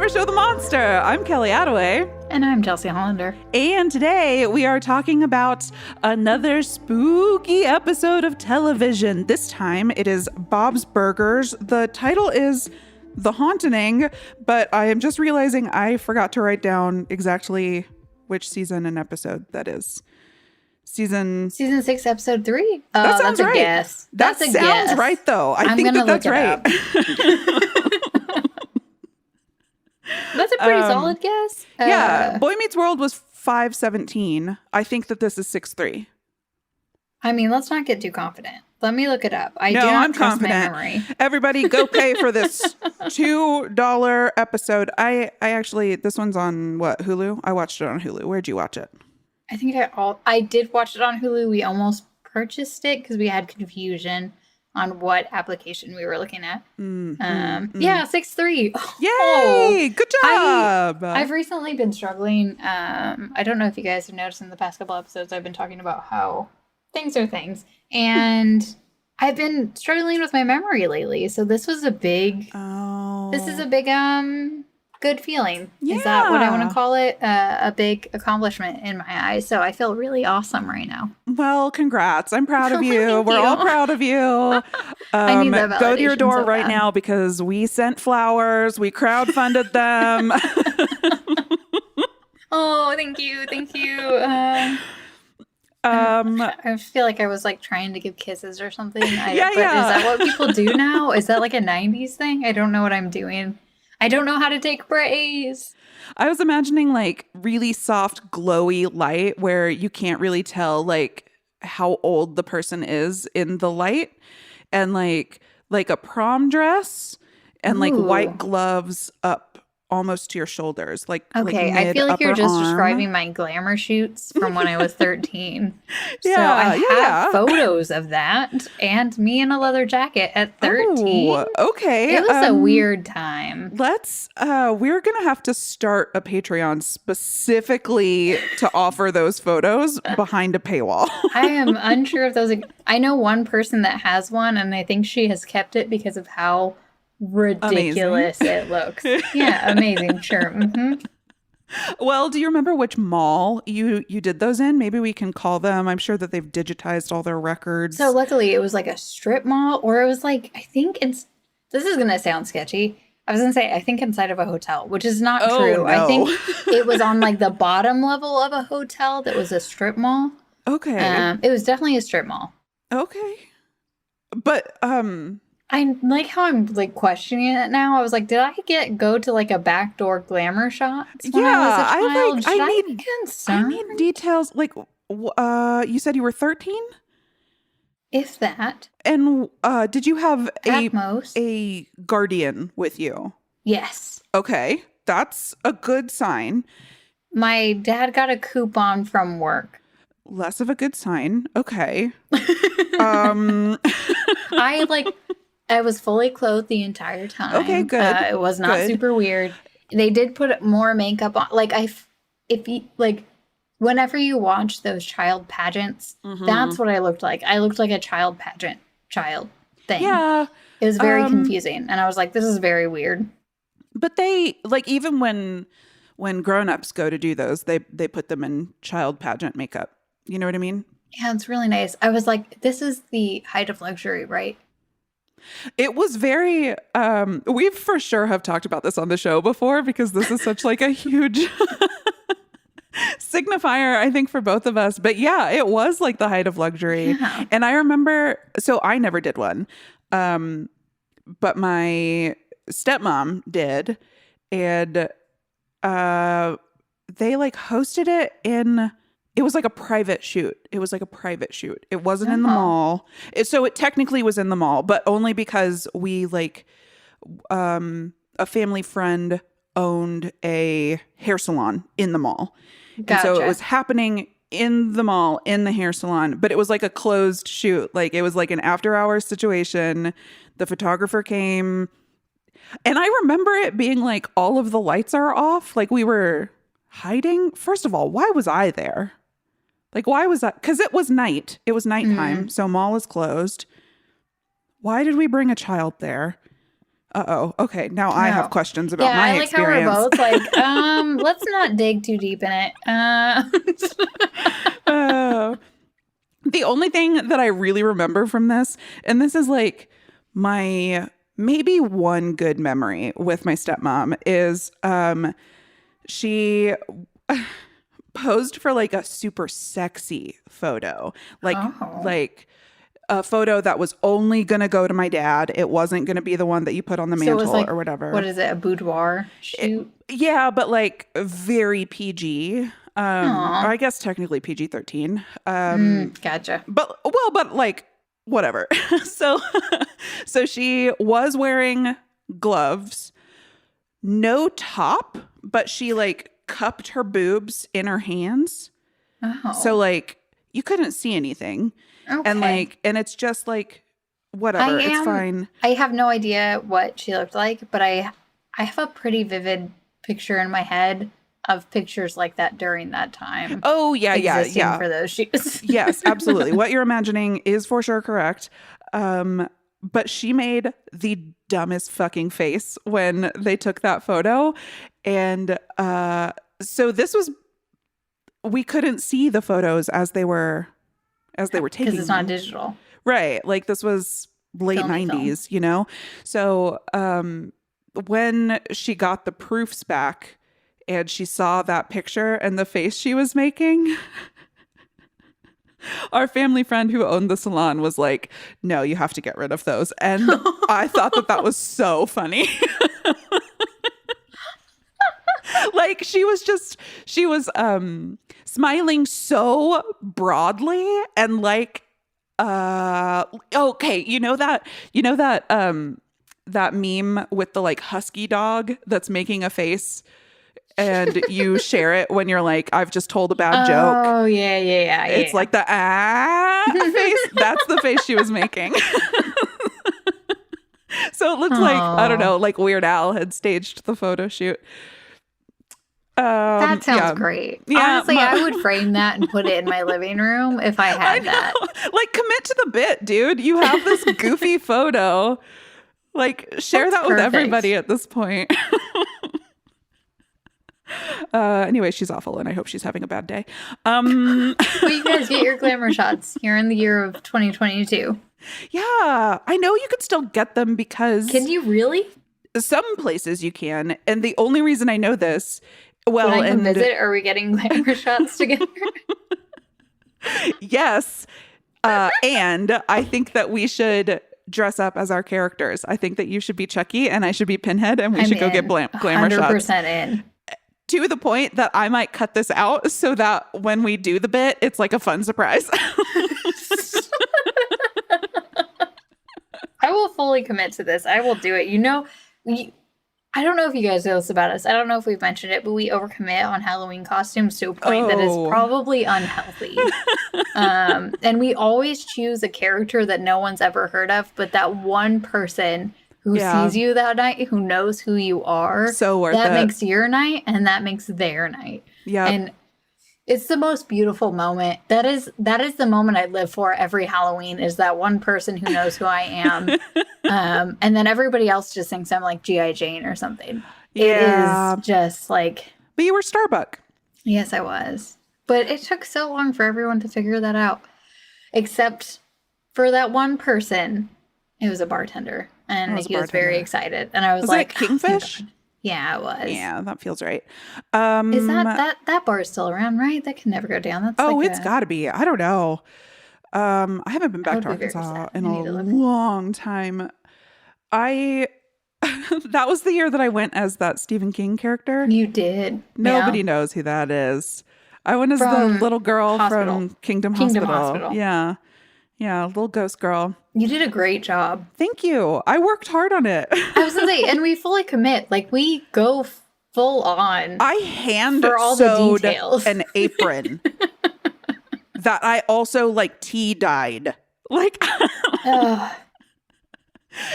Never Show the Monster. I'm Kelly Attaway. And I'm Chelsea Hollander. And today we are talking about another spooky episode of television. This time it is Bob's Burgers. The title is The Hauntening, but I am just realizing I forgot to write down exactly which season and episode that is. Season 6, episode 3. That sounds that's right. A guess. That's that a sounds guess. right, though. I I'm think gonna that's look right. That's a pretty solid guess. Yeah. Boy Meets World was 5/17. I think that this is 6/3. I mean, let's not get too confident. Let me look it up. I do No, not I'm trust my confident. memory. Everybody go pay for this $2 episode. I actually, this one's on what, Hulu? I watched it on Hulu. Where'd you watch it? I think I did watch it on Hulu. We almost purchased it because we had confusion on what application we were looking at. Yeah, 6/3. Yay! Good job! I've recently been struggling. I don't know if you guys have noticed in the past couple episodes, I've been talking about how things are things. And I've been struggling with my memory lately. So this was a big, good feeling. Yeah. Is that what I want to call it? A big accomplishment in my eyes. So I feel really awesome right now. Well, congrats. I'm proud of you. Thank We're you. all proud of you. I need that Go to your validation door so right bad. now because we sent flowers. We crowdfunded them. Oh, thank you. Thank you. I feel like I was like trying to give kisses or something. Yeah. Is that what people do now? Is that like a 90s thing? I don't know what I'm doing. I don't know how to take praise. I was imagining like really soft, glowy light where you can't really tell like how old the person is in the light, and like a prom dress and like white gloves up almost to your shoulders. Okay, like I feel like you're just arm. describing my glamour shoots from when I was 13. So Yeah, I have yeah. photos of that and me in a leather jacket at 13. Oh, okay. It was a weird time. Let's we're gonna have to start a Patreon specifically to offer those photos behind a paywall. I am unsure if those. I know one person that has one, and I think she has kept it because of how ridiculous it looks. Yeah, amazing. Sure. Well, do you remember which mall you did those in? Maybe we can call them. I'm sure that they've digitized all their records. So luckily, it was like a strip mall, or it was like, I think it's. This is gonna sound sketchy. I was gonna say I think inside of a hotel, which is not true. No. I think it was on like the bottom level of a hotel that was a strip mall. Okay. It was definitely a strip mall. Okay. But I like how I'm like questioning it now. I was like, did I go to like a backdoor glamour shots when I was a child? Should I be concerned? I need details. Like, you said you were 13? If that. And did you have At most. a guardian with you? Yes. Okay, that's a good sign. My dad got a coupon from work. Less of a good sign. Okay. I was fully clothed the entire time. Okay, good. It was not Good. super weird. They did put more makeup on. Whenever you watch those child pageants, that's what I looked like. I looked like a child pageant thing. Yeah. It was very confusing. And I was like, this is very weird. But they, like, even when grown-ups go to do those, they put them in child pageant makeup. You know what I mean? Yeah, it's really nice. I was like, this is the height of luxury, right? It was very, we for sure have talked about this on the show before because this is such like a huge signifier, I think, for both of us. But yeah, it was like the height of luxury. Yeah. And I remember, so I never did one, but my stepmom did. And they like hosted it in... It was like a private shoot. It wasn't in the mall. So it technically was in the mall, but only because we like a family friend owned a hair salon in the mall. Gotcha. And so it was happening in the mall, in the hair salon, but it was like a closed shoot. Like it was like an after hours situation. The photographer came, and I remember it being like all of the lights are off. Like we were hiding. First of all, why was I there? Like, why was that? Because it was night. It was nighttime. So mall is closed. Why did we bring a child there? Uh-oh. Okay. Now I have No. questions about Yeah, my I like how we're experience. both like, let's not dig too deep in it. Uh, the only thing that I really remember from this, and this is like my maybe one good memory with my stepmom, is she posed for like a super sexy photo. Like Oh. like a photo that was only going to go to my dad. It wasn't going to be the one that you put on the So it was mantle like, or whatever. what is it, a boudoir shoot? Yeah, but like very PG. Aw. Or I guess technically PG-13. Gotcha. But like whatever. So so she was wearing gloves, no top, but she like cupped her boobs in her hands. Oh. So like you couldn't see anything. Okay. And it's just like whatever, it's fine. I have no idea what she looked like, but I have a pretty vivid picture in my head of pictures like that during that time. Oh yeah, existing for those shoes. Yes, absolutely. What you're imagining is for sure correct. But she made the dumbest fucking face when they took that photo. And so we couldn't see the photos as they were taking Because it's not them. digital. Right. Like this was late Filmy 90s, you know? So when she got the proofs back and she saw that picture and the face she was making, our family friend who owned the salon was like, no, you have to get rid of those. And I thought that was so funny. Like she was smiling so broadly and like okay, that meme with the like husky dog that's making a face and you share it when you're like, I've just told a bad joke. Oh yeah. It's like the face. That's the face she was making. So it looks like, I don't know, like Weird Al had staged the photo shoot. That sounds great. Yeah, honestly, I would frame that and put it in my living room if I had that. Like, commit to the bit, dude. You have this goofy photo. Like, share That's that with perfect. everybody at this point. Anyway, she's awful, and I hope she's having a bad day. Well, you guys get your glamour shots here in the year of 2022. Yeah, I know you could still get them because Can you really? some places you can, and the only reason I know this, well, When I come and visit, are we getting glamour shots together? yes, and I think that we should dress up as our characters. I think that you should be Chucky and I should be Pinhead, and we should go get glamour 100% shots. in. To the point that I might cut this out so that when we do the bit, it's like a fun surprise. I will fully commit to this. I will do it. You know, I don't know if you guys know this about us. I don't know if we've mentioned it, but we overcommit on Halloween costumes to a point that is probably unhealthy. And we always choose a character that no one's ever heard of, but that one person who sees you that night, who knows who you are. So worth that it. makes your night, and that makes their night. Yeah. And it's the most beautiful moment. That is the moment I live for every Halloween, is that one person who knows who I am. And then everybody else just thinks I'm like G.I. Jane or something. Yeah. It is just like... But you were Starbuck. Yes, I was. But it took so long for everyone to figure that out. Except for that one person. It was a bartender. And he was very excited. And I was like... Was it Kingfish? Oh, yeah, it was. Yeah, that feels right. Is that bar is still around, right? That can never go down. That's it's got to be. I don't know. I haven't been back to Arkansas in a long time. That was the year that I went as that Stephen King character. You did. Nobody knows who that is. I went as the little girl from Kingdom Hospital. Yeah. Yeah, little ghost girl. You did a great job. Thank you. I worked hard on it. I was going to say, and we fully commit. Like, we go full on. I hand for all the details. An apron that I also like tea dyed. Like,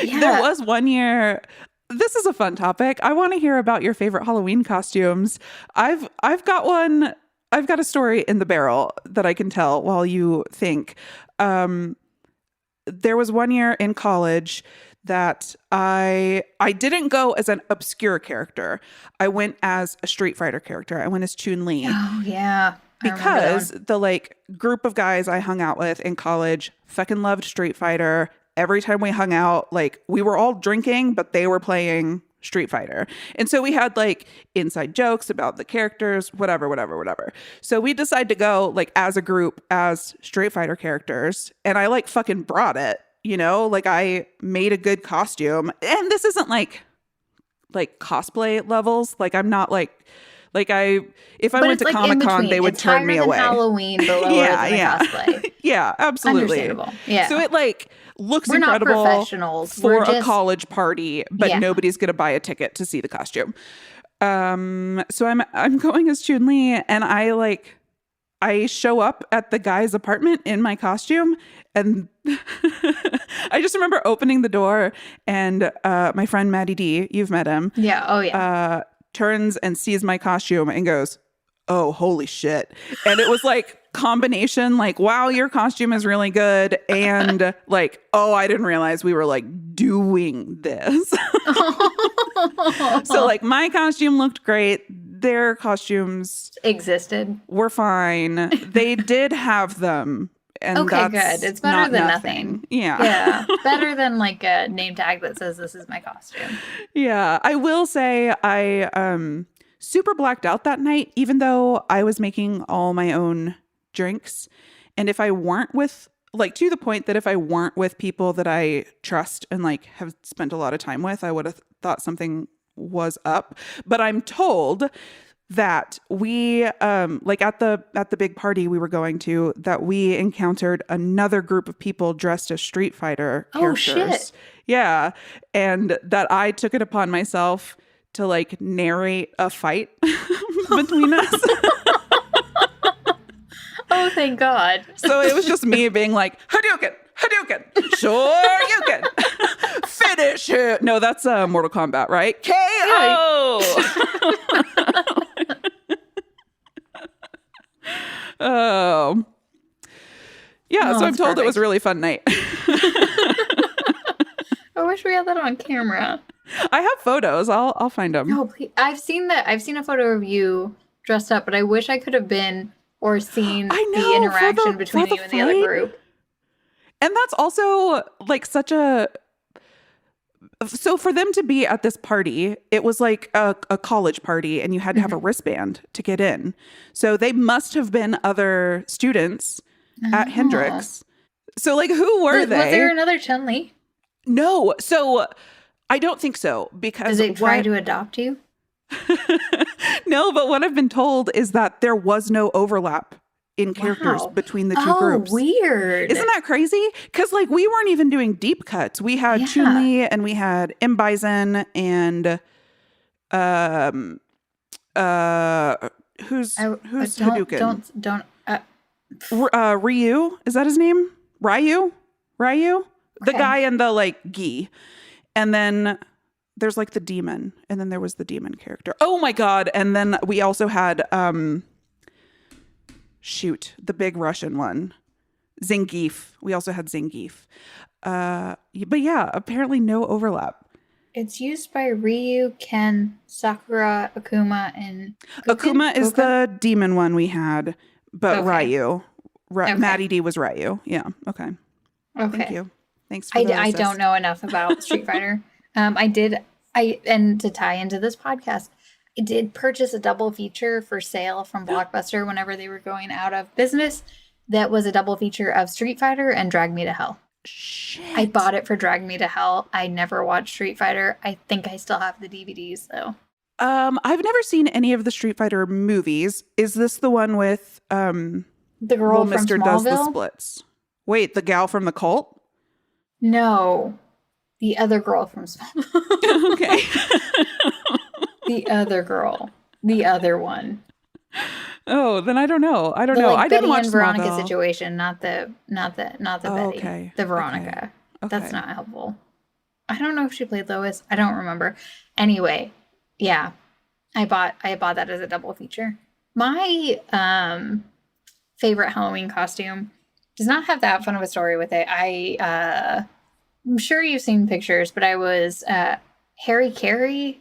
There was one year. This is a fun topic. I want to hear about your favorite Halloween costumes. I've got one. I've got a story in the barrel that I can tell while you think. There was one year in college that I didn't go as an obscure character. I went as a Street Fighter character. I went as Chun-Li. Oh, yeah. I remember that Because one. the like group of guys I hung out with in college fucking loved Street Fighter. Every time we hung out, like we were all drinking, but they were playing Street Fighter. And so we had like inside jokes about the characters, whatever. So we decided to go like as a group as Street Fighter characters. And I like fucking brought it, you know, like I made a good costume. And this isn't like cosplay levels. Like I'm not like if I But went it's to like in Comic Con, between. they would It's turn higher me than away. Halloween, but lower than the cosplay. Yeah, absolutely. Understandable. Yeah. So it like looks We're not incredible professionals. for We're a just college party, but Yeah. nobody's gonna buy a ticket to see the costume. So I'm going as Chun-Li, and I show up at the guy's apartment in my costume, and I just remember opening the door, and my friend Maddie D, you've met him, Yeah. Oh, yeah. turns and sees my costume and goes, "Oh, holy shit." And it was like combination, like, wow, your costume is really good. And like, oh, I didn't realize we were like doing this. So like my costume looked great. Their costumes Existed. were fine. They did have them. And Okay, that's good. It's better not than nothing. nothing. Yeah. Yeah. Better than like a name tag that says this is my costume. Yeah. I will say I super blacked out that night, even though I was making all my own drinks. And if I weren't with like to the point that if I weren't with people that I trust and like have spent a lot of time with, I would have thought something was up. But I'm told that we like at the big party we were going to, that we encountered another group of people dressed as Street Fighter characters. Oh, shit. Yeah. And that I took it upon myself to like narrate a fight between us. Oh, thank God. So it was just me being like, Hadouken, sure you can. Finish it. No, that's Mortal Kombat, right? KO. Oh. Yeah, Oh, so I'm that's told it was perfect. a really fun night. I wish we had that on camera. I have photos. I'll find them. Oh, please. I've seen a photo of you dressed up, but I wish I could have been or seen I know, the interaction for between the you and the other fight. group. And that's also like such a so for them to be at this party, it was like a college party and you had to have a wristband to get in. So they must have been other students at Oh. Hendrix. So like who were Was they? there another Chun-Li? No. So I don't think so because Did they try what- to adopt you? No, but what I've been told is that there was no overlap in characters Wow. between the two groups. Weird. Isn't that crazy? Because like we weren't even doing deep cuts. We had Yeah. Chun-Li and we had M. Bison and who's Hadouken? Don't. Ryu, is that his name? Ryu? The Okay. guy in the like gi. And then there's like the demon. And then there was the demon character. Oh my God. And then we also had the big Russian one. Zangief. We also had Zangief. But yeah, apparently no overlap. It's used by Ryu, Ken, Sakura, Akuma, and Guken? Akuma is Guken? the demon one we had, but Okay. Ryu. Okay. Maddie D was Ryu. Yeah. Okay. Okay. Thank you. Thanks for I the assist. don't know enough about Street Fighter. And to tie into this podcast, I did purchase a double feature for sale from Blockbuster whenever they were going out of business. That was a double feature of Street Fighter and Drag Me to Hell. Shit. I bought it for Drag Me to Hell. I never watched Street Fighter. I think I still have the DVDs though. I've never seen any of the Street Fighter movies. Is this the one with The girl from Mr. does the Smallville? splits? Wait, the gal from the cult? No, the other girl from Smallville. Okay. The other girl. The other one. Oh, then I don't know. I don't The know. like I didn't Betty watch and Veronica Smallville. situation, not the Oh, Betty. okay. The Veronica. Okay. That's not helpful. I don't know if she played Lois. I don't remember. Anyway, yeah. I bought that as a double feature. My favorite Halloween costume does not have that fun of a story with it. I I'm sure you've seen pictures, but I was Harry Carey,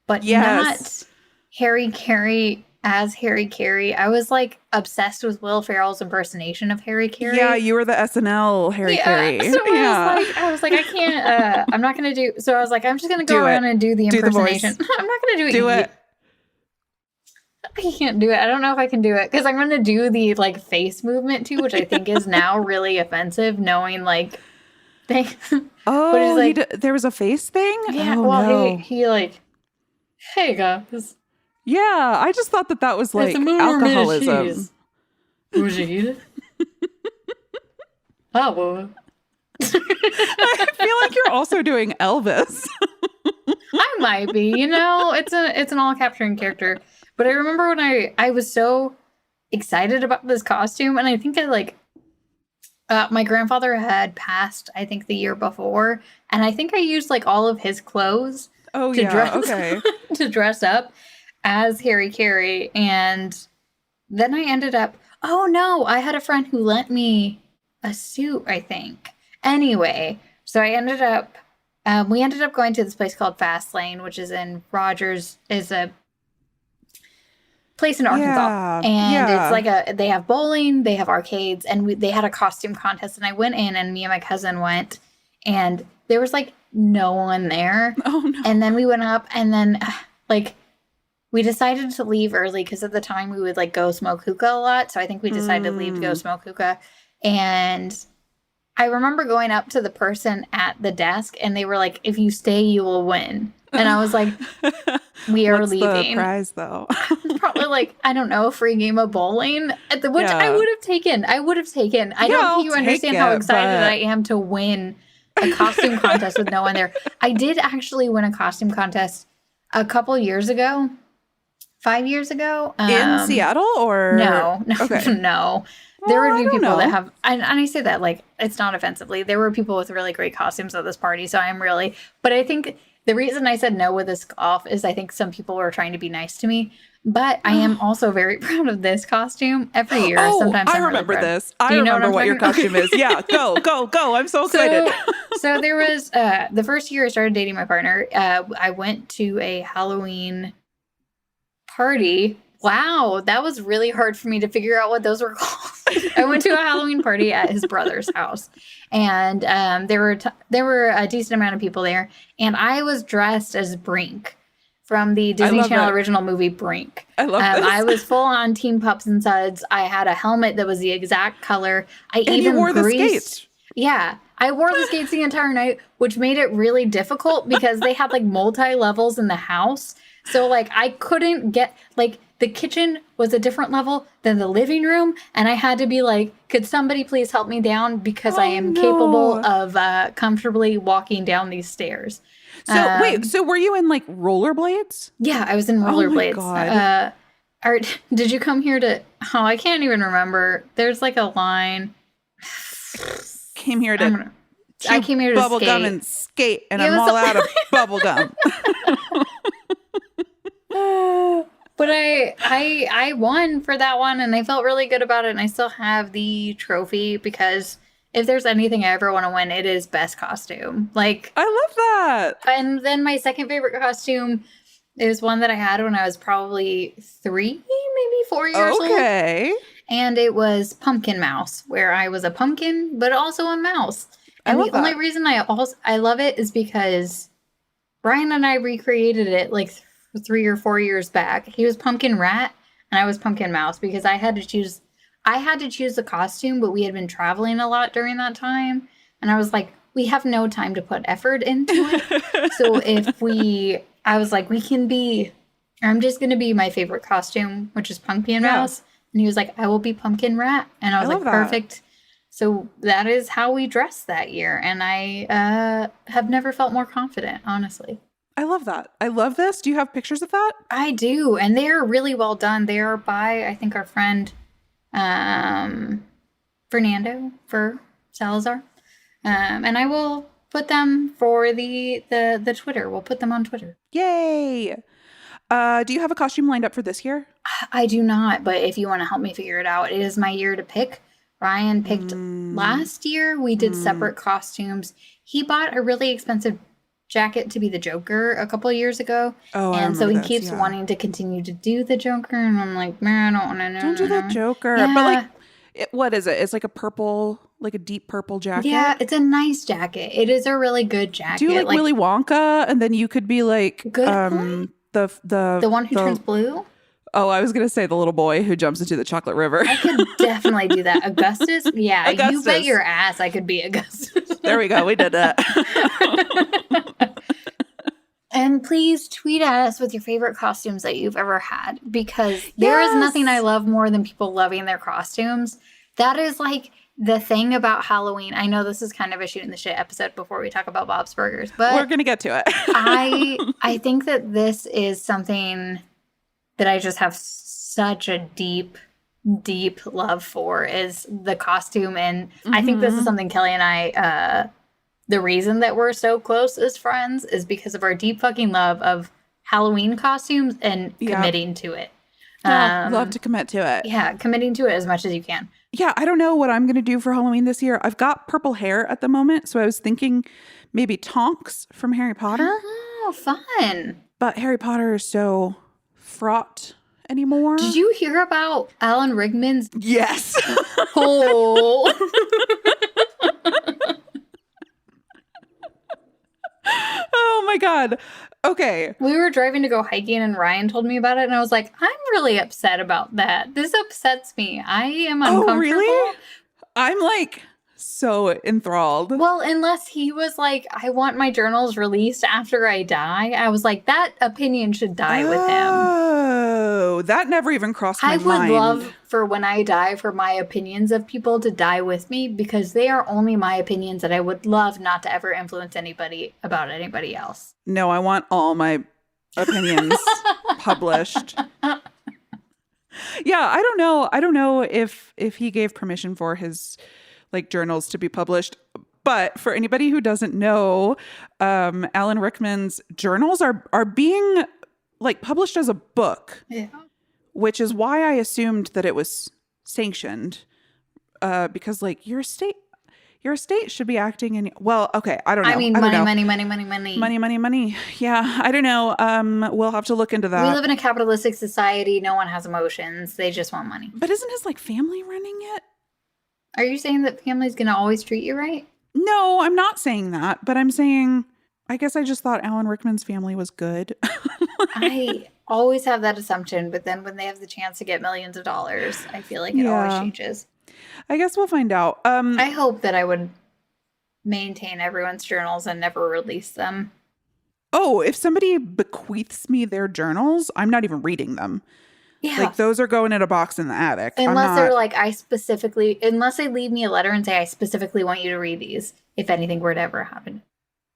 but Yes. not Harry Carey as Harry Carey. I was like obsessed with Will Ferrell's impersonation of Harry Carey. Yeah, you were the SNL Harry Carey. So I was like, I can't. I'm not gonna do. So I was like, I'm just gonna go around and do the impersonation. I'm not gonna do it. Do it. I can't do it. I don't know if I can do it because I'm gonna do the like face movement too, which I think is now really offensive, knowing like they. Oh, like, there was a face thing? Yeah, oh, well, no. he like, hey guys. Yeah, I just thought that was like alcoholism. Would you eat it? I would. I feel like you're also doing Elvis. I might be, you know, it's an all capturing character. But I remember when I was so excited about this costume, and I think I like my grandfather had passed, I think the year before, and I think I used like all of his clothes to dress up as Harry Carey, and then I ended up, oh no, I had a friend who lent me a suit, I think. Anyway, so I ended up, we ended up going to this place called Fast Lane, which is in Rogers, is a place in Arkansas. And it's like they have bowling, they have arcades, and they had a costume contest. And I went in, and me and my cousin went, and there was like no one there. Oh no. And then we went up, and then like we decided to leave early because at the time we would like go smoke hookah a lot. So I think we decided to leave to go smoke hookah. And I remember going up to the person at the desk, and they were like, if you stay, you will win. And I was like, we are leaving. What's the prize, though? Probably like, I don't know, a free game of bowling, which I would have taken. I don't think you understand how excited I am to win a costume contest with no one there. I did actually win a costume contest a couple years ago. 5 years ago. In Seattle or? No. Okay. No. There would be people that have, and I say that like, it's not offensively. There were people with really great costumes at this party. So but I think the reason I said no with this off is I think some people were trying to be nice to me. But I am also very proud of this costume every year. Sometimes I remember this. I remember what your costume is. Yeah, go. I'm so excited. So there was, the first year I started dating my partner, I went to a Halloween party. Wow, that was really hard for me to figure out what those were called. I went to a Halloween party at his brother's house, and there were a decent amount of people there, and I was dressed as Brink from the Disney Channel original movie Brink. I love this. I was full on Team Pups and Suds. I had a helmet that was the exact color. You wore the skates. Yeah, I wore the skates the entire night, which made it really difficult because they had like multi-levels in the house. So like I couldn't get like the kitchen was a different level than the living room, and I had to be like, could somebody please help me down because I am capable of comfortably walking down these stairs. So wait, so were you in like rollerblades? Yeah, I was in rollerblades. Oh my God. Did you come here to? Oh, I can't even remember. There's like a line. I came here to bubble skate. Gum and skate, and I'm all out of bubble gum. But I won for that one, and I felt really good about it, and I still have the trophy because if there's anything I ever want to win, it is best costume. Like, I love that. And then my second favorite costume is one that I had when I was probably 3, maybe 4 years old. Okay. And it was Pumpkin Mouse, where I was a pumpkin, but also a mouse. And the only reason I love it is because Brian and I recreated it like 3 or 4 years back. He was Pumpkin Rat, and I was Pumpkin Mouse because I had to choose the costume, but we had been traveling a lot during that time. And I was like, we have no time to put effort into it. So I was like, I'm just going to be my favorite costume, which is Pumpkin Mouse. And he was like, I will be Pumpkin Rat. And I was like, perfect. So that is how we dressed that year. And I have never felt more confident, honestly. I love that. I love this. Do you have pictures of that? I do. And they are really well done. They are by, I think, our friend Fernando for Salazar. And I will put them for the Twitter. We'll put them on Twitter. Yay. Do you have a costume lined up for this year? I do not, but if you want to help me figure it out, it is my year to pick Ryan picked last year. We did separate costumes. He bought a really expensive jacket to be the Joker a couple of years ago. Oh, and so he keeps wanting to continue to do the Joker. And I'm like, man, I don't want to know. Don't do the Joker. Yeah. But like, what is it? It's like a purple, like a deep purple jacket. Yeah, it's a nice jacket. It is a really good jacket. Do you like Willy Wonka? And then you could be like good the one who turns blue? Oh, I was going to say the little boy who jumps into the chocolate river. I could definitely do that. Augustus? Yeah, Augustus. You bet your ass I could be Augustus. There we go. We did that. And please tweet at us with your favorite costumes that you've ever had, because there is nothing I love more than people loving their costumes. That is like the thing about Halloween. I know this is kind of a shoot in the shit episode before we talk about Bob's Burgers, but we're going to get to it. I think that this is something that I just have such a deep love for, is the costume. And I think this is something Kelly and I, the reason that we're so close as friends is because of our deep fucking love of Halloween costumes and committing to it. Love to commit to it. Yeah, committing to it as much as you can. Yeah, I don't know what I'm going to do for Halloween this year. I've got purple hair at the moment, so I was thinking maybe Tonks from Harry Potter. Oh, fun. But Harry Potter is so fraught anymore. Did you hear about Alan Rickman's? Yes. Oh. Oh my God. Okay. We were driving to go hiking and Ryan told me about it and I was like, I'm really upset about that. This upsets me. I am uncomfortable. Oh, really? I'm like so enthralled. Well, unless he was like, I want my journals released after I die. I was like, that opinion should die with him. Oh, that never even crossed my mind. I would love for when I die for my opinions of people to die with me, because they are only my opinions that I would love not to ever influence anybody about anybody else. No, I want all my opinions published. Yeah, I don't know. I don't know if he gave permission for his like journals to be published. But for anybody who doesn't know, Alan Rickman's journals are being like published as a book, which is why I assumed that it was sanctioned, because like your estate should be acting in. Well, okay, I don't know. I mean, money. Yeah, I don't know. We'll have to look into that. We live in a capitalistic society. No one has emotions. They just want money. But isn't his like family running it? Are you saying that family's going to always treat you right? No, I'm not saying that, but I'm saying, I guess I just thought Alan Rickman's family was good. I always have that assumption, but then when they have the chance to get millions of dollars, I feel like it always changes. I guess we'll find out. I hope that I would maintain everyone's journals and never release them. Oh, if somebody bequeaths me their journals, I'm not even reading them. Yeah. Like those are going in a box in the attic. Unless they're like, unless they leave me a letter and say, I specifically want you to read these if anything were to ever happen.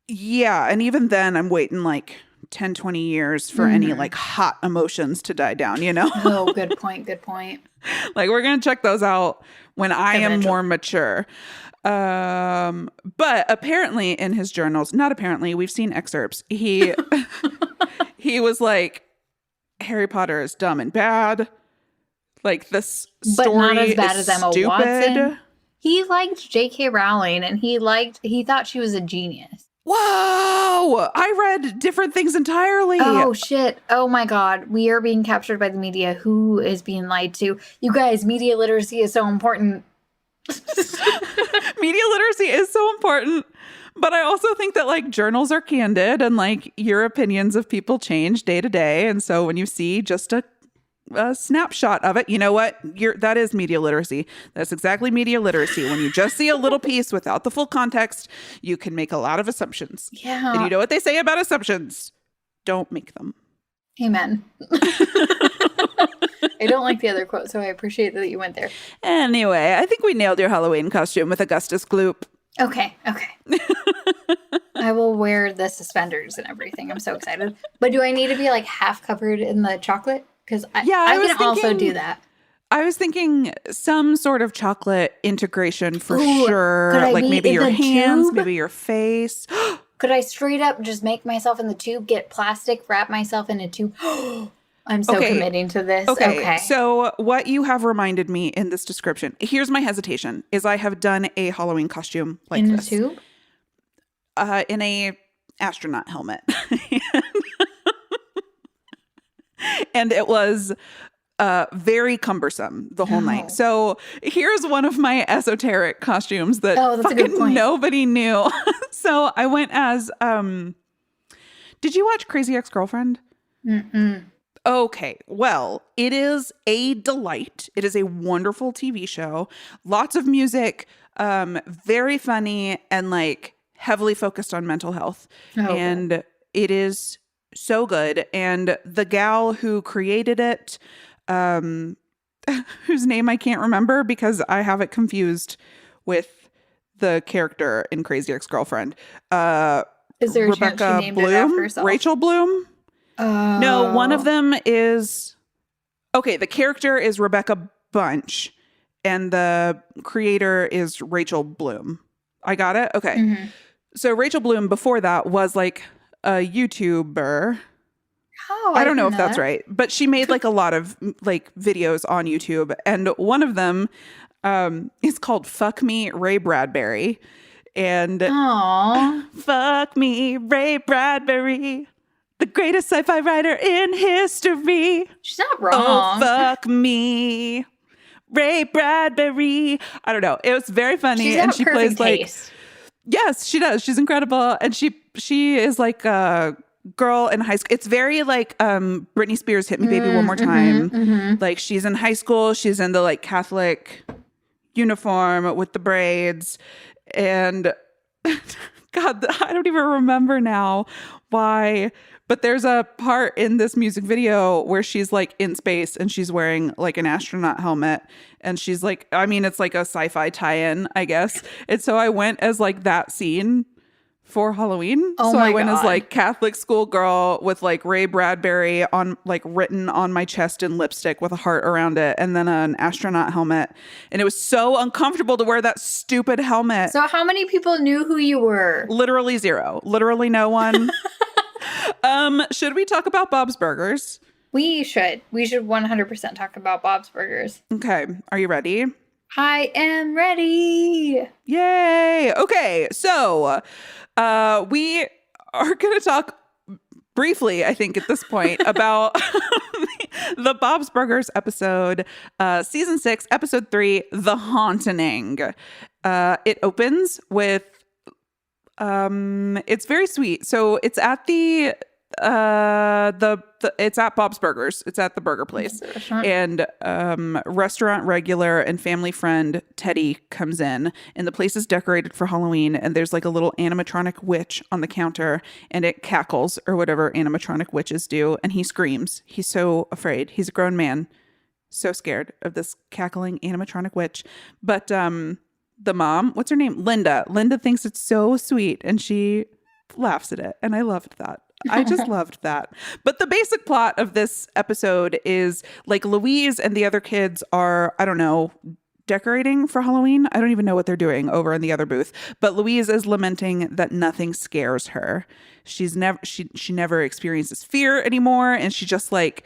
Yeah. And even then I'm waiting like 10, 20 years for any like hot emotions to die down, you know? Oh, good point. Like we're going to check those out when I am more mature. But apparently in his journals, not apparently, we've seen excerpts. He was like, Harry Potter is dumb and bad. Like this story, but not as bad as Emma Watson. He liked J.K. Rowling, and he thought she was a genius. Whoa! I read different things entirely. Oh shit! Oh my God, we are being captured by the media. Who is being lied to? You guys, media literacy is so important. Media literacy is so important. But I also think that like journals are candid and like your opinions of people change day to day. And so when you see just a snapshot of it, you know what? That is media literacy. That's exactly media literacy. When you just see a little piece without the full context, you can make a lot of assumptions. Yeah. And you know what they say about assumptions? Don't make them. Amen. I don't like the other quote, so I appreciate that you went there. Anyway, I think we nailed your Halloween costume with Augustus Gloop. Okay. I will wear the suspenders and everything. I'm so excited. But do I need to be like half covered in the chocolate? Because I can also do that. I was thinking some sort of chocolate integration for sure. Like maybe your hands, maybe your face. Could I straight up just make myself in the tube, get plastic, wrap myself in a tube? I'm so Okay. committing to this. Okay, Okay. so what you have reminded me in this description, here's my hesitation, is I have done a Halloween costume like In a this. tube? In a astronaut helmet. And it was very cumbersome the whole night. No. So here's one of my esoteric costumes that Oh, that's a good fucking point. nobody knew. So I went as, did you watch Crazy Ex-Girlfriend? Mm-mm. Okay, well, it is a delight. It is a wonderful TV show. Lots of music, very funny, and like heavily focused on mental health. Okay. And it is so good. And the gal who created it, whose name I can't remember because I have it confused with the character in Crazy Ex-Girlfriend. Is there a chance she named it after herself? Rachel Bloom? No, one of them is... Okay, the character is Rebecca Bunch, and the creator is Rachel Bloom. I got it? Okay. Mm-hmm. So Rachel Bloom before that was like a YouTuber. Oh, I don't know if didn't that's right, but she made like a lot of like videos on YouTube, and one of them is called "Fuck Me, Ray Bradbury," and Aww. "Fuck me, Ray Bradbury, the greatest sci-fi writer in history." She's not Oh, wrong. fuck me, Ray Bradbury. I don't know. It was very funny, She's and got she perfect plays like. taste. Yes, she does. She's incredible. And she is like a girl in high school. It's very like Britney Spears Hit Me Baby One More Time. Like she's in high school. She's in the like Catholic uniform with the braids. And God, I don't even remember now why. But there's a part in this music video where she's like in space and she's wearing like an astronaut helmet. And she's like, I mean, it's like a sci-fi tie-in, I guess. And so I went as like that scene for Halloween. Oh so my I went as God. like Catholic school girl with like Ray Bradbury on like written on my chest in lipstick with a heart around it. And then an astronaut helmet. And it was so uncomfortable to wear that stupid helmet. So how many people knew who you were? Literally zero. Literally no one. Should we talk about Bob's Burgers? We should 100% talk about Bob's Burgers. Okay. Are you ready? I am ready. Yay. Okay. So, we are going to talk briefly, I think, at this point about the Bob's Burgers episode, season 6, episode 3, The Hauntening. It opens with, it's very sweet. So it's at it's at Bob's Burgers. It's at the burger place. The restaurant. And restaurant regular and family friend Teddy comes in, and the place is decorated for Halloween, and there's like a little animatronic witch on the counter, and it cackles or whatever animatronic witches do, and he screams. He's so afraid. He's a grown man, so scared of this cackling animatronic witch. But the mom, what's her name? Linda thinks it's so sweet, and she laughs at it, and I loved that. I just loved that. But the basic plot of this episode is like Louise and the other kids are, I don't know, decorating for Halloween. I don't even know what they're doing over in the other booth. But Louise is lamenting that nothing scares her. She never experiences fear anymore, and she just like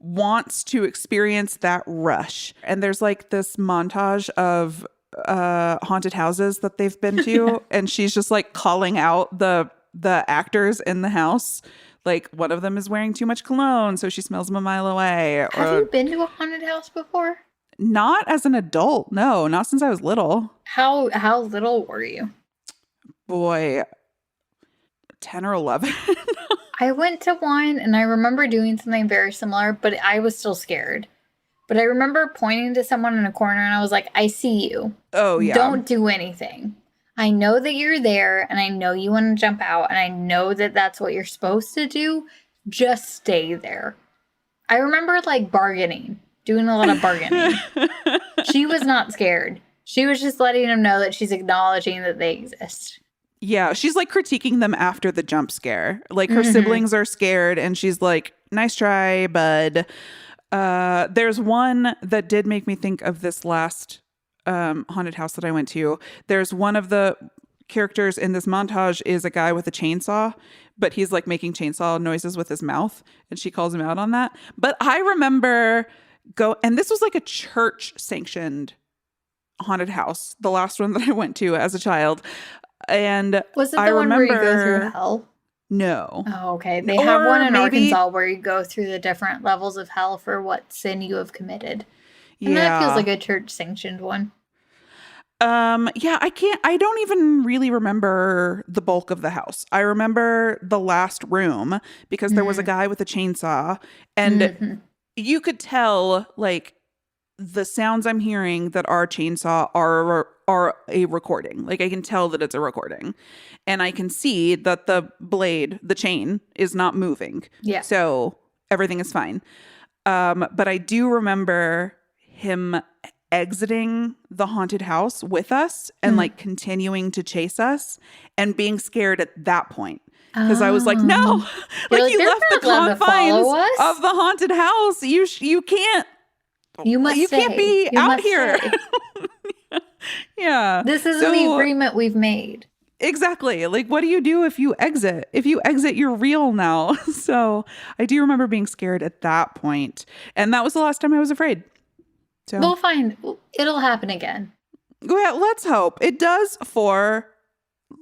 wants to experience that rush. And there's like this montage of haunted houses that they've been to, and she's just like calling out the actors in the house. Like one of them is wearing too much cologne, so she smells them a mile away. Have you been to a haunted house before? Not as an adult. No, not since I was little. How little were you? Boy, 10 or 11. I went to one and I remember doing something very similar, but I was still scared. But I remember pointing to someone in a corner and I was like, I see you. Oh, yeah. Don't do anything. I know that you're there and I know you want to jump out and I know that that's what you're supposed to do. Just stay there. I remember like bargaining, doing a lot of bargaining. She was not scared. She was just letting them know that she's acknowledging that they exist. Yeah, she's like critiquing them after the jump scare. Like her siblings are scared and she's like, nice try, bud. There's one that did make me think of this last haunted house that I went to. There's one of the characters in this montage is a guy with a chainsaw, but he's like making chainsaw noises with his mouth, and she calls him out on that. But I remember and this was like a church sanctioned haunted house, the last one that I went to as a child. And Was it the I one where you go remember through hell? no. Oh, okay. They Or have one in maybe- Arkansas where you go through the different levels of hell for what sin you have committed. And that Yeah. feels like a church sanctioned one. Yeah, I don't even really remember the bulk of the house. I remember the last room because there was a guy with a chainsaw, and you could tell like the sounds I'm hearing that are chainsaw are a recording. Like I can tell that it's a recording, and I can see that the blade, the chain, is not moving. Yeah. So everything is fine. But I do remember him exiting the haunted house with us and like continuing to chase us and being scared at that point. Because I was like, no, like you they're left the not allowed to confines follow us. of the haunted house. You can't. You must You can't stay. be You out must here. stay. Yeah. This isn't the agreement we've made. Exactly. Like, what do you do if you exit? If you exit, you're real now. So I do remember being scared at that point. And that was the last time I was afraid. So We'll find. It'll happen again. well, let's hope it does for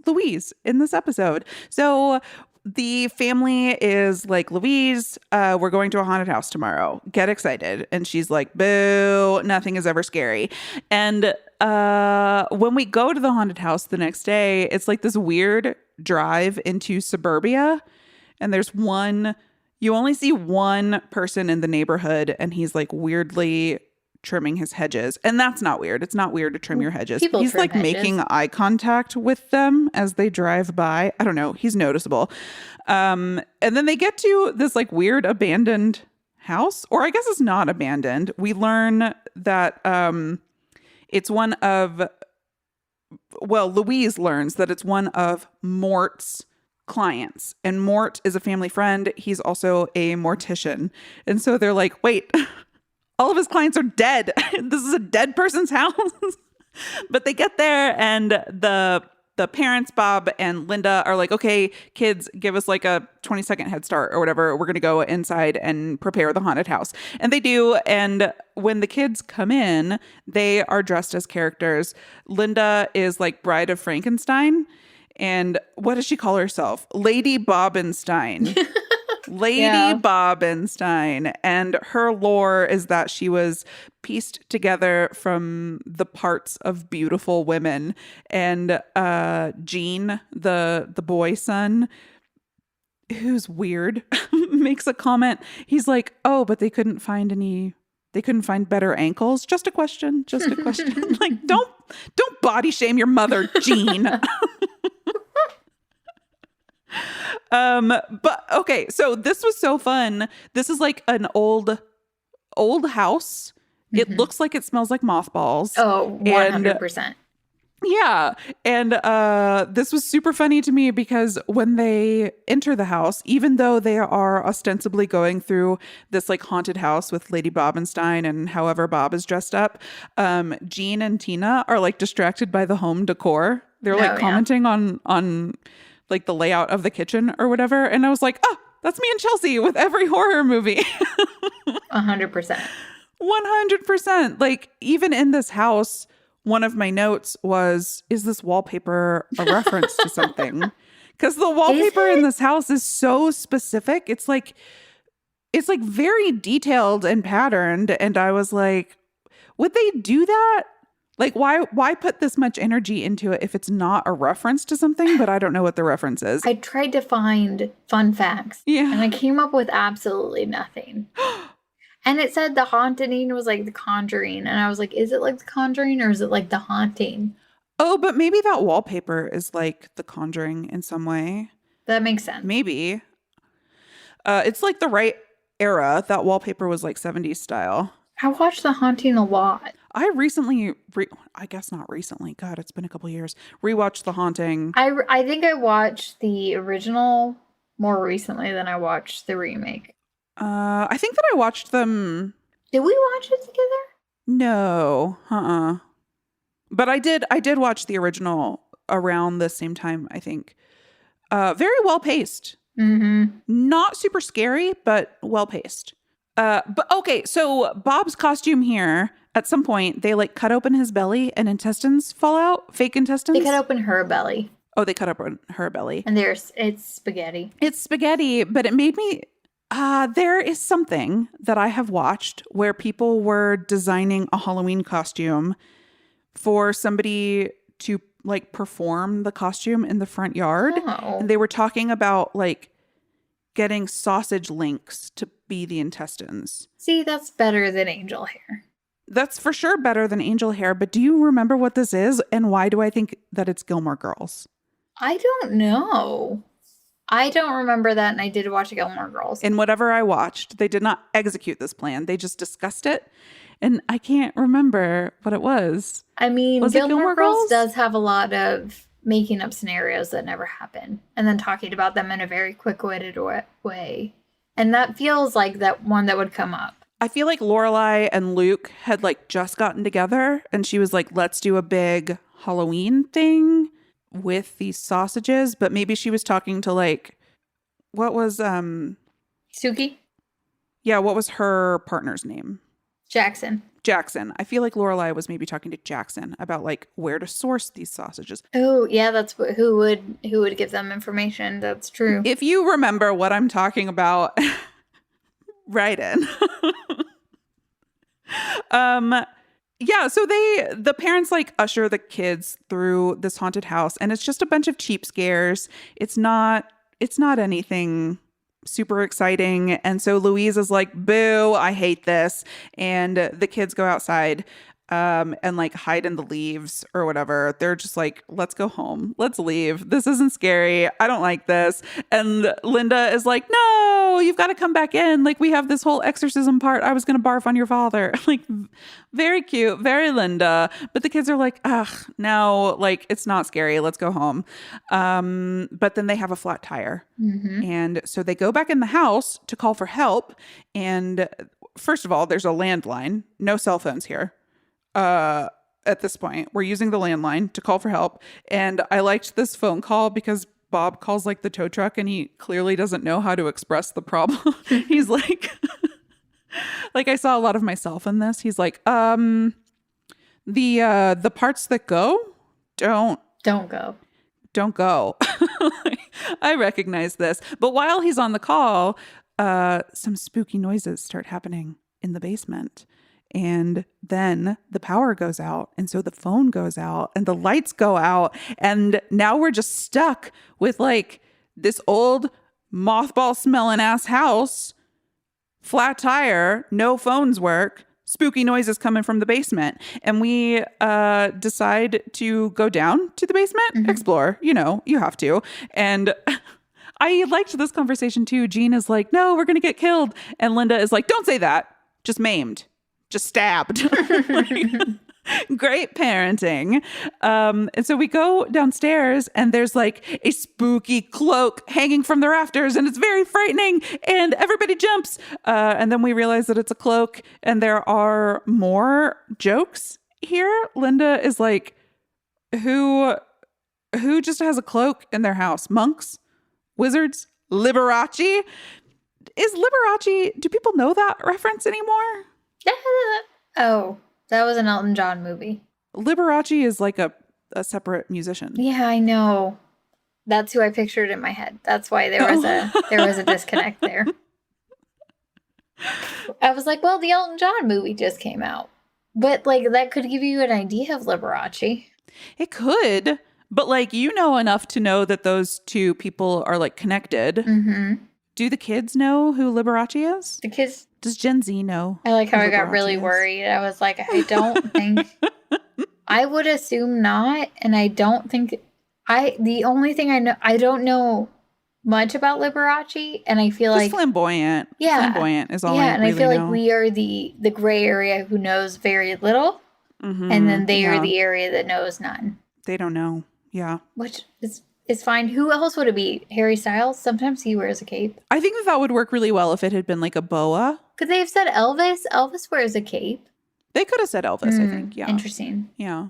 Louise in this episode. So the family is like, Louise, we're going to a haunted house tomorrow. Get excited. And she's like, boo, nothing is ever scary. And when we go to the haunted house the next day, it's like this weird drive into suburbia. And you only see one person in the neighborhood, and he's like weirdly trimming his hedges. And that's not weird. It's not weird to trim your hedges. People He's trim like hedges. making eye contact with them as they drive by. I don't know. He's noticeable. And then they get to this like weird abandoned house, or I guess it's not abandoned. We learn that it's one of, well, Louise learns that it's one of Mort's clients, and Mort is a family friend. He's also a mortician. And so they're like, wait, all of his clients are dead. This is a dead person's house. But they get there, and the parents, Bob and Linda, are like, okay, kids, give us like a 20-second head start or whatever. We're going to go inside and prepare the haunted house. And they do. And when the kids come in, they are dressed as characters. Linda is like Bride of Frankenstein. And what does she call herself? Lady Bobenstein. Lady Bobenstein. And her lore is that she was pieced together from the parts of beautiful women. And Gene, the boy son, who's weird, makes a comment. He's like, oh, but they couldn't find better ankles. Just a question. Like, don't body shame your mother, Gene. But okay, so this was so fun. This is like an old house. It looks like it smells like mothballs. Oh, 100%. Yeah. And this was super funny to me because when they enter the house, even though they are ostensibly going through this like haunted house with Lady Bobenstein and however Bob is dressed up, Jean and Tina are like distracted by the home decor. They're like commenting on like the layout of the kitchen or whatever. And I was like, oh, that's me and Chelsea with every horror movie. 100%. 100%. Like even in this house, one of my notes was, is this wallpaper a reference to something? Because the wallpaper in this house is so specific. It's like very detailed and patterned. And I was like, would they do that? Like, why put this much energy into it if it's not a reference to something? But I don't know what the reference is. I tried to find fun facts. Yeah. And I came up with absolutely nothing. And it said the haunting was like the conjuring. And I was like, is it like the conjuring or is it like the haunting? Oh, but maybe that wallpaper is like the Conjuring in some way. That makes sense. Maybe. It's like the right era. That wallpaper was like 70s style. I watched The Haunting a lot. I recently, I guess not recently. God, it's been a couple years. Rewatched The Haunting. I think I watched the original more recently than I watched the remake. I think that I watched them. Did we watch it together? No, But I did watch the original around the same time, I think. Very well paced. Mm-hmm. Not super scary, but well paced. But okay, so Bob's costume here, at some point, they like cut open his belly and intestines fall out. Fake intestines. They cut open her belly. Oh, they cut open her belly. And it's spaghetti. It's spaghetti, but it made me. There is something that I have watched where people were designing a Halloween costume for somebody to like perform the costume in the front yard. Oh. And they were talking about like getting sausage links to be the intestines. See, that's better than angel hair. That's for sure better than angel hair. But do you remember what this is? And why do I think that it's Gilmore Girls? I don't know. I don't remember that, and I did watch Gilmore Girls. In whatever I watched, they did not execute this plan. They just discussed it. And I can't remember what it was. I mean, Was it Gilmore Girls does have a lot of making up scenarios that never happen and then talking about them in a very quick-witted way. And that feels like that one that would come up. I feel like Lorelai and Luke had like just gotten together and she was like, let's do a big Halloween thing with these sausages. But maybe she was talking to like, what was, Suki? Yeah, what was her partner's name? Jackson. Jackson. I feel like Lorelai was maybe talking to Jackson about like where to source these sausages. Oh, yeah, that's who would give them information. That's true. If you remember what I'm talking about, write in. Yeah, so the parents like usher the kids through this haunted house and it's just a bunch of cheap scares. It's not anything super exciting. And so Louise is like, boo, I hate this. And the kids go outside and like hide in the leaves or whatever. They're just like, let's go home. Let's leave. This isn't scary. I don't like this. And Linda is like, no, you've got to come back in. Like we have this whole exorcism part. I was going to barf on your father. Like very cute, very Linda. But the kids are like, ugh, no, like it's not scary. Let's go home. But then they have a flat tire. Mm-hmm. And so they go back in the house to call for help. And first of all, there's a landline, no cell phones here. At this point, we're using the landline to call for help. And I liked this phone call because Bob calls like the tow truck and he clearly doesn't know how to express the problem. He's like, like I saw a lot of myself in this. He's like, the parts that go, don't go. I recognize this. But while he's on the call, some spooky noises start happening in the basement. And then the power goes out. And so the phone goes out and the lights go out. And now we're just stuck with like this old mothball smelling ass house, flat tire, no phones work, spooky noises coming from the basement. And we decide to go down to the basement, explore, you know, you have to. And I liked this conversation too. Jean is like, no, we're going to get killed. And Linda is like, don't say that. Just maimed. Just stabbed. Great parenting. And so we go downstairs and there's like a spooky cloak hanging from the rafters and it's very frightening and everybody jumps. And then we realize that it's a cloak and there are more jokes here. Linda is like, who just has a cloak in their house? Monks? Wizards? Liberace? Is Liberace, do people know that reference anymore? Oh, that was an Elton John movie. Liberace is like a separate musician. Yeah, I know. That's who I pictured in my head. That's why there was a disconnect there. I was like, well, the Elton John movie just came out. But like that could give you an idea of Liberace. It could, but like you know enough to know that those two people are like connected. Mm-hmm. Do the kids know who Liberace is? The kids. Does Gen Z know? I like how I got really worried. I was like, I don't think. I would assume not, and I don't think. The only thing I know, I don't know much about Liberace, and I feel just like flamboyant. Yeah, flamboyant is all. Yeah, I and really I feel know. like we are the gray area who knows very little, and then they are the area that knows none. They don't know. Yeah, which is fine. Who else would it be? Harry Styles? Sometimes he wears a cape. I think that would work really well if it had been like a boa. Could they have said Elvis? Elvis wears a cape. They could have said Elvis, I think. Yeah. Interesting. Yeah.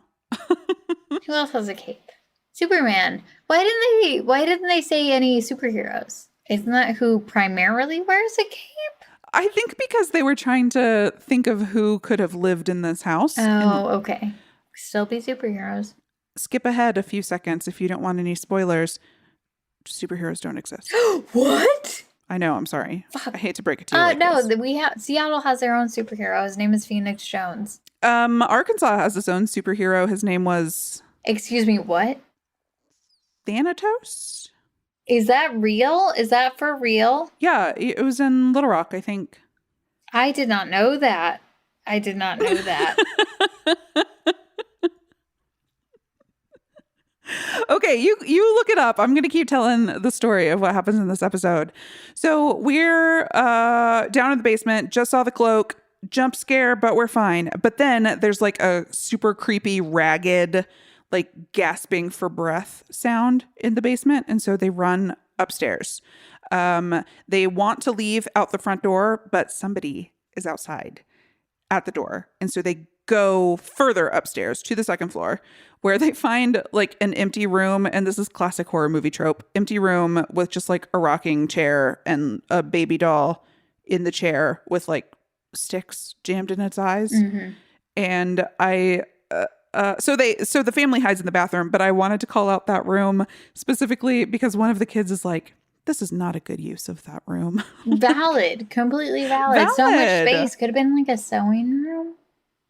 Who else has a cape? Superman. Why didn't they say any superheroes? Isn't that who primarily wears a cape? I think because they were trying to think of who could have lived in this house. Oh, okay. Still be superheroes. Skip ahead a few seconds if you don't want any spoilers. Superheroes don't exist. What? I know, I'm sorry. Fuck. I hate to break it to you. No, this. Seattle has their own superhero. His name is Phoenix Jones. Arkansas has its own superhero. His name was Excuse me, what? Thanatos? Is that real? Is that for real? Yeah, it was in Little Rock, I think. I did not know that. I did not know that. Okay, you look it up. I'm going to keep telling the story of what happens in this episode. So we're down in the basement, just saw the cloak, jump scare, but we're fine. But then there's like a super creepy, ragged, like gasping for breath sound in the basement. And so they run upstairs. They want to leave out the front door, but somebody is outside at the door. And so they go further upstairs to the second floor where they find like an empty room. And this is classic horror movie trope, empty room with just like a rocking chair and a baby doll in the chair with like sticks jammed in its eyes. Mm-hmm. And so the family hides in the bathroom, but I wanted to call out that room specifically because one of the kids is like, this is not a good use of that room. Valid. Completely valid. So much space. Could have been like a sewing room.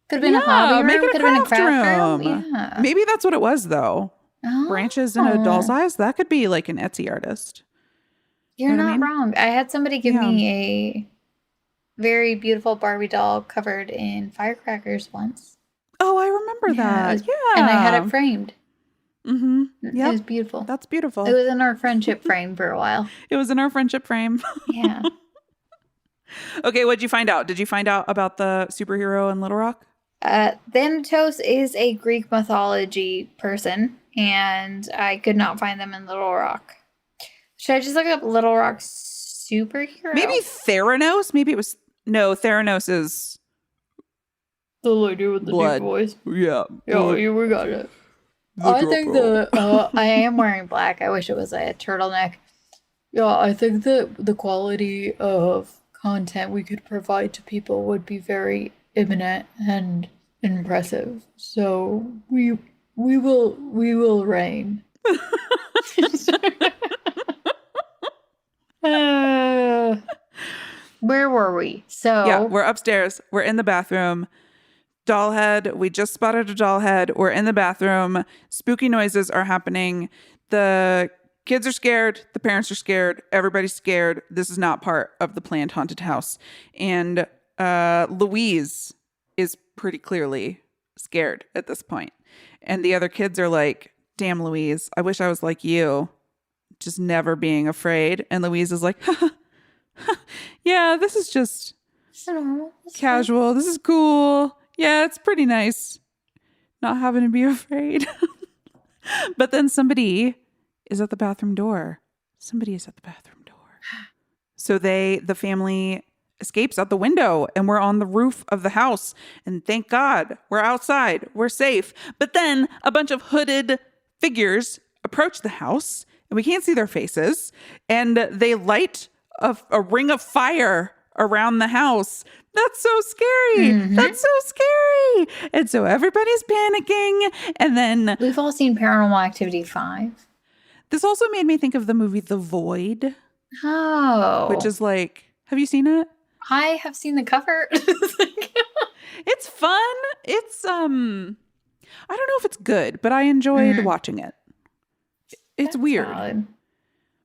Could have been a hobby room. Could have been a craft room. Yeah. Maybe that's what it was, though. Oh. Branches in a doll's eyes. That could be like an Etsy artist. You're You know what not I mean? wrong. I had somebody give me a very beautiful Barbie doll covered in firecrackers once. Oh, I remember that. Yeah. And I had it framed. Mm-hmm. Yeah. It was beautiful. That's beautiful. It was in our friendship frame for a while. It was in our friendship frame. Yeah. Okay, what'd you find out? Did you find out about the superhero in Little Rock? Thanatos is a Greek mythology person, and I could not find them in Little Rock. Should I just look up Little Rock superhero? Maybe Theranos? Maybe it was... No, Theranos is... The lady with the blood. deep voice. Yeah. Yeah, we got it. I think I am wearing black. I wish it was a turtleneck. Yeah, I think that the quality of content we could provide to people would be very imminent and impressive. So we will reign. Where were we? So yeah, we're upstairs. We're in the bathroom. Doll head. We just spotted a doll head. We're in the bathroom. Spooky noises are happening. The kids are scared. The parents are scared. Everybody's scared. This is not part of the planned haunted house. And Louise is pretty clearly scared at this point. And the other kids are like, damn, Louise, I wish I was like you, just never being afraid. And Louise is like, yeah, this is just casual. This is cool. Yeah, it's pretty nice not having to be afraid. But then somebody is at the bathroom door. Somebody is at the bathroom door. So the family escapes out the window and we're on the roof of the house. And thank God we're outside. We're safe. But then a bunch of hooded figures approach the house and we can't see their faces. And they light a ring of fire around the house. That's so scary. Mm-hmm. That's so scary. And so everybody's panicking. And then we've all seen Paranormal Activity 5. This also made me think of the movie The Void. Oh. Which is like, have you seen it? I have seen the cover. It's fun. It's I don't know if it's good, but I enjoyed watching it. It's weird. Solid.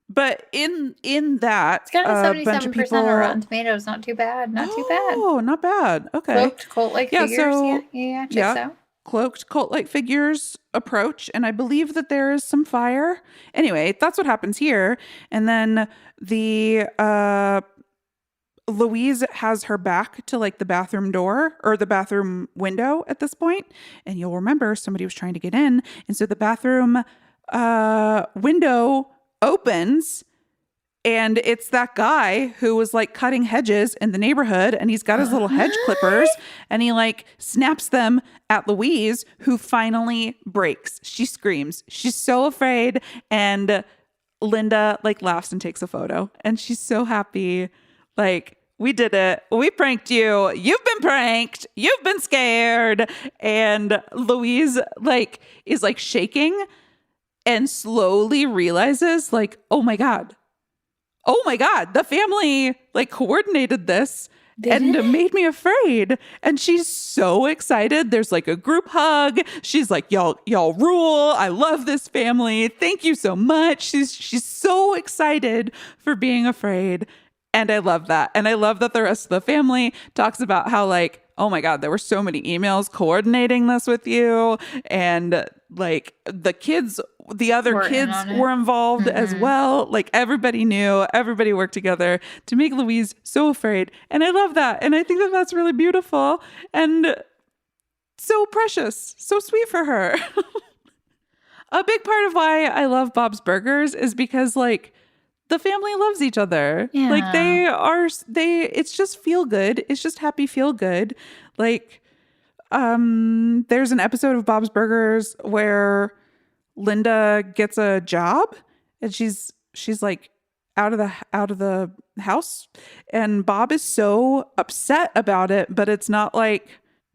But in that, it's got a 77% on Rotten Tomatoes. Not too bad. Not too bad. Oh, not bad. Okay. Cloaked cult-like figures. So, yeah. So. Cloaked cult-like figures approach, and I believe that there is some fire. Anyway, that's what happens here. And then the Louise has her back to like the bathroom door or the bathroom window at this point. And you'll remember somebody was trying to get in. And so the bathroom window opens And it's that guy who was like cutting hedges in the neighborhood, and he's got his little hedge clippers, and he like snaps them at Louise, who finally breaks. She screams. She's so afraid. And Linda like laughs and takes a photo, and she's so happy. Like, we did it. We pranked you. You've been pranked. You've been scared. And Louise like is like shaking and slowly realizes like, oh my God, the family like coordinated this and made me afraid. And she's so excited. There's like a group hug. She's like, y'all rule. I love this family. Thank you so much. She's so excited for being afraid. And I love that. And I love that the rest of the family talks about how like, oh my God, there were so many emails coordinating this with you. And like the other kids were involved as well. Like everybody knew, everybody worked together to make Louise so afraid. And I love that. And I think that that's really beautiful and so precious, so sweet for her. A big part of why I love Bob's Burgers is because like the family loves each other. Yeah. Like it's just feel good. It's just happy feel good. Like, there's an episode of Bob's Burgers where Linda gets a job and she's like out of the house, and Bob is so upset about it, but it's not like,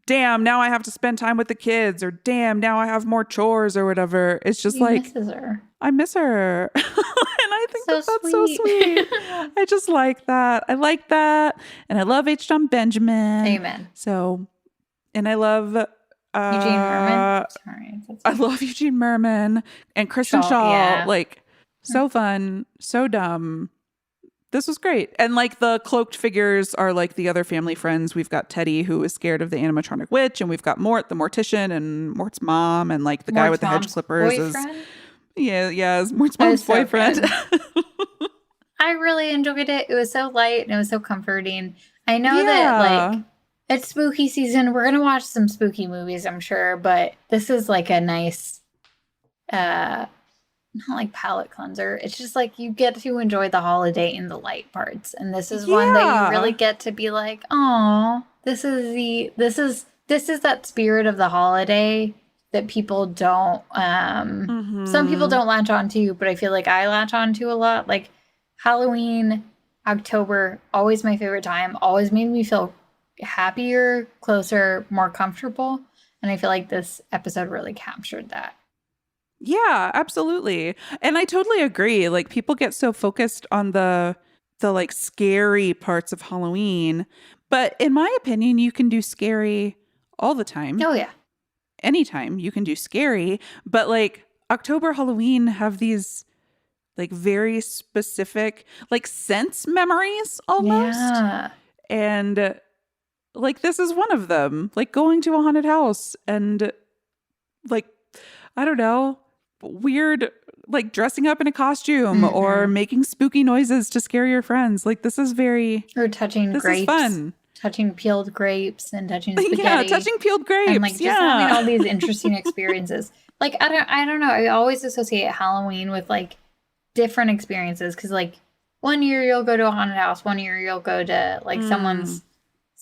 damn, now I have to spend time with the kids, or damn, now I have more chores or whatever. It's just misses her. I miss her. And I think that's so sweet. I just like that. I like that. And I love H. John Benjamin. Amen. So, and I love Eugene Merman. Sorry. I love Eugene Merman and Kristen Shaw. Yeah. Like, so fun, so dumb. This was great. And like the cloaked figures are like the other family friends. We've got Teddy, who is scared of the animatronic witch, and we've got Mort, the mortician, and Mort's mom, and like the guy with the hedge clippers boyfriend? is Mort's mom's boyfriend. I really enjoyed it. It was so light and it was so comforting. I know that like it's spooky season. We're gonna watch some spooky movies, I'm sure, but this is like a nice not like palate cleanser. It's just like you get to enjoy the holiday in the light parts. And this is one that you really get to be like, oh, this is that spirit of the holiday that people don't some people don't latch onto, but I feel like I latch onto a lot. Like Halloween, October, always my favorite time, always made me feel happier, closer, more comfortable. And I feel like this episode really captured that. Yeah, absolutely. And I totally agree. Like people get so focused on the like scary parts of Halloween, but in my opinion, you can do scary all the time. Oh yeah. Anytime you can do scary, but like October, Halloween have these like very specific like sense memories almost. Yeah. And like this is one of them. Like going to a haunted house and like, I don't know, weird, like dressing up in a costume or making spooky noises to scare your friends. Like this is very... Or touching grapes. This is fun. Touching peeled grapes and touching spaghetti. Yeah, touching peeled grapes. And like just having all these interesting experiences. Like, I don't know. I always associate Halloween with like different experiences. Cause like one year you'll go to a haunted house. One year you'll go to like someone's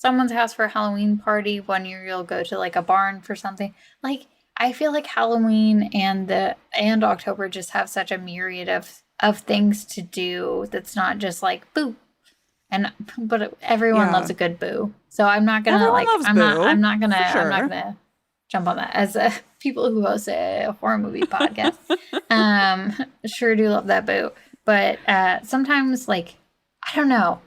house for a Halloween party. One year you'll go to like a barn for something. Like, I feel like Halloween and October just have such a myriad of things to do that's not just like boo. But everyone loves a good boo. So I'm not gonna I'm not gonna jump on that as people who host a horror movie podcast. Sure do love that boo. But sometimes like I don't know.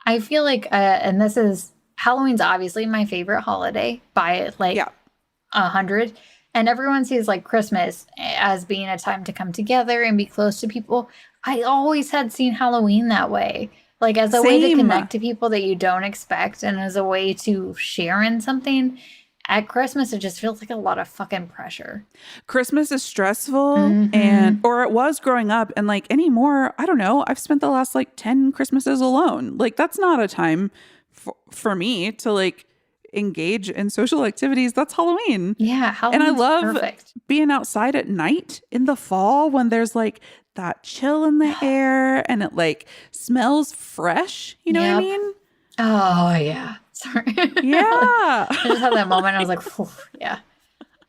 I feel like and this is Halloween's obviously my favorite holiday by like 100, and everyone sees like Christmas as being a time to come together and be close to people. I always had seen Halloween that way, like as a way to connect to people that you don't expect and as a way to share in something. At Christmas, it just feels like a lot of fucking pressure. Christmas is stressful or it was growing up, and like anymore, I don't know. I've spent the last like 10 Christmases alone. Like that's not a time for me to like engage in social activities. That's Halloween. Yeah, Halloween's and I love perfect. Being outside at night in the fall when there's like that chill in the air, and it like smells fresh. You know what I Yep. mean? Oh, yeah. Sorry. Yeah. I just had that moment. I was like, "Phew, yeah.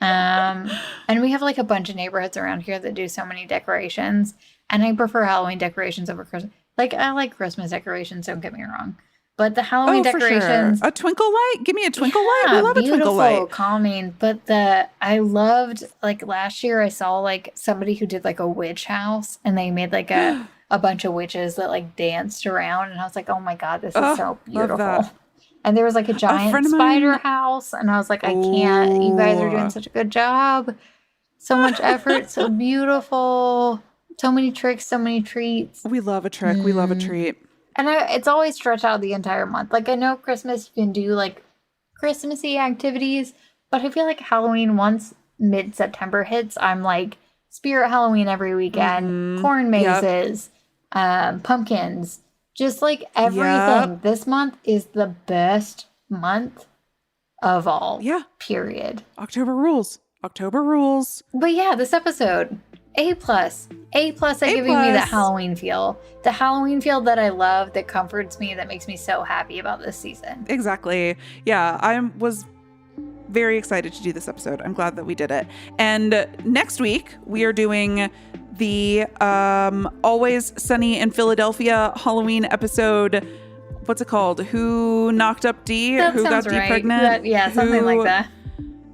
And we have like a bunch of neighborhoods around here that do so many decorations. And I prefer Halloween decorations over Christmas. Like, I like Christmas decorations, don't get me wrong. But the Halloween For decorations. sure. A twinkle light? Give me a twinkle light. Yeah, We love a twinkle beautiful, light. calming. But I loved, like, last year I saw like somebody who did like a witch house, and they made like a bunch of witches that like danced around, and I was like, oh my God, this is so beautiful. that. And there was like a giant friend of spider mine- house, and I was like, I can't. You guys are doing Ooh. such a good job. So much effort, so beautiful. So many tricks, so many treats. We love a trick. We love a treat. And it's always stretched out the entire month. Like, I know Christmas, you can do like Christmassy activities, but I feel like Halloween, once mid-September hits, I'm like, Spirit Halloween every weekend, corn mazes, pumpkins, just like everything. Yep. This month is the best month of all. Yeah. Period. October rules. October rules. But yeah, this episode, A+. A+ at giving me the Halloween feel. The Halloween feel that I love, that comforts me, that makes me so happy about this season. Exactly. Yeah, I was very excited to do this episode. I'm glad that we did it. And next week, we are doing the Always Sunny in Philadelphia Halloween episode. What's it called? Who Knocked Up Dee? That Who sounds Got Dee right. Pregnant? Yeah, something like that.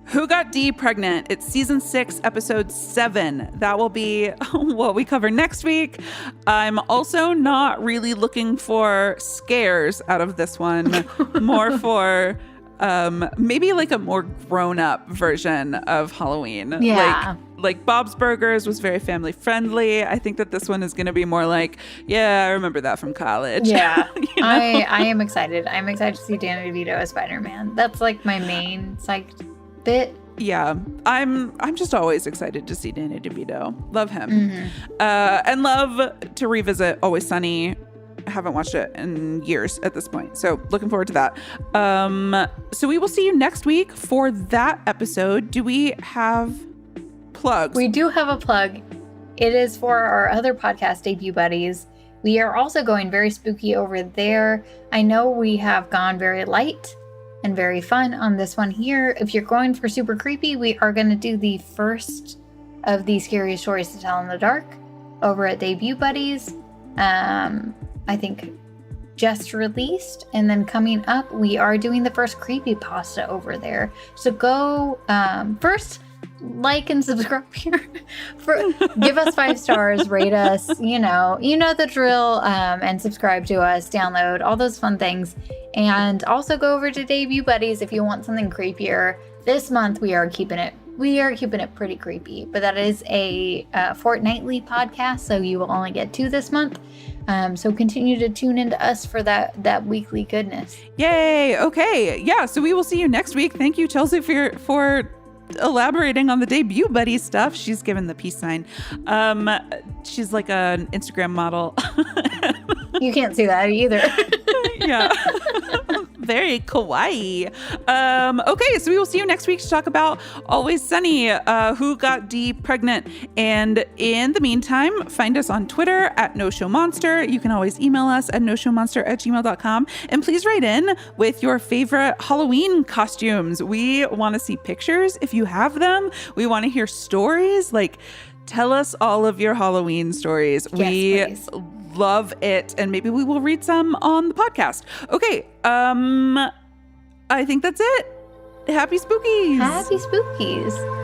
Who Got Dee Pregnant? It's season 6, episode 7. That will be what we cover next week. I'm also not really looking for scares out of this one, more for maybe like a more grown-up version of Halloween. Yeah. Like Bob's Burgers was very family friendly. I think that this one is going to be more like, yeah, I remember that from college. Yeah. You know? I am excited. I'm excited to see Danny DeVito as Spider-Man. That's like my main psyched bit. Yeah, I'm just always excited to see Danny DeVito. Love him. And love to revisit Always Sunny. I haven't watched it in years at this point, so looking forward to that. So we will see you next week for that episode. Do we have plugs? We do have a plug. It is for our other podcast, Debut Buddies. We are also going very spooky over there. I know we have gone very light and very fun on this one here. If you're going for super creepy, we are going to do the first of the scariest stories to tell in the dark over at Debut Buddies. I think just released, and then coming up, we are doing the first creepypasta over there. So go first, like and subscribe here. Give us 5 stars, rate us, you know the drill, and subscribe to us, download, all those fun things. And also go over to Debut Buddies if you want something creepier. This month we are keeping it pretty creepy, but that is a fortnightly podcast, so you will only get 2 this month. So continue to tune into us for that weekly goodness. Yay! Okay, yeah. So we will see you next week. Thank you, Chelsea, for elaborating on the Debut Buddy stuff. She's given the peace sign. She's like an Instagram model. You can't see that either. Yeah. Very kawaii. Okay, so we will see you next week to talk about Always Sunny, Who Got Dee Pregnant. And in the meantime, find us on Twitter at NoShowMonster. You can always email us at noshowmonster@gmail.com. And please write in with your favorite Halloween costumes. We want to see pictures if you have them. We want to hear stories. Like, tell us all of your Halloween stories. Yes, please. Love it, and maybe we will read some on the podcast. Okay, I think that's it. Happy spookies. Happy spookies.